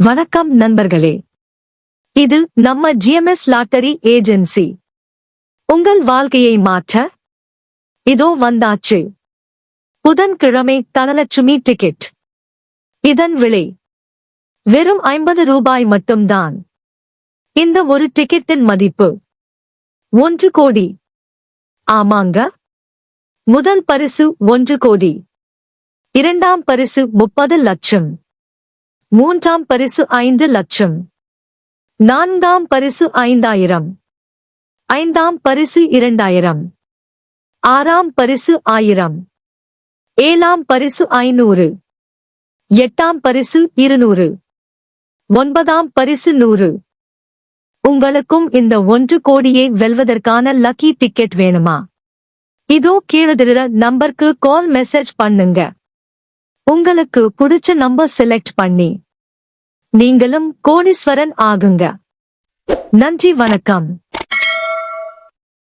வணக்கம் நண்பர்களே, இது நம்ம ஜிஎம்எஸ் லாட்டரி ஏஜென்சி. உங்கள் வாழ்க்கையை மாற்ற இதோ வந்தாச்சு. புதன்கிழமை தனலட்சுமி டிக்கெட். இதன் விலை வெறும் 50 ரூபாய் மட்டும்தான். இந்த ஒரு டிக்கெட்டின் மதிப்பு 1 கோடி. ஆமாங்க, முதல் பரிசு 1 கோடி, இரண்டாம் பரிசு 30 லட்சம், மூன்றாம் பரிசு 5 லட்சம், நான்காம் பரிசு 5000, ஐந்தாம் பரிசு 2000, ஆறாம் பரிசு 1000, ஏழாம் பரிசு 500, எட்டாம் பரிசு 200, ஒன்பதாம் பரிசு 100. உங்களுக்கும் இந்த 1 கோடியை வெல்வதற்கான லக்கி டிக்கெட் வேணுமா? இதோ கீழதிருற நம்பருக்கு கால் மெசேஜ் பண்ணுங்க. உங்களுக்கு பிடிச்ச நம்பர் செலக்ட் பண்ணி நீங்களும் கோடீஸ்வரன் ஆகுங்க. நன்றி, வணக்கம்.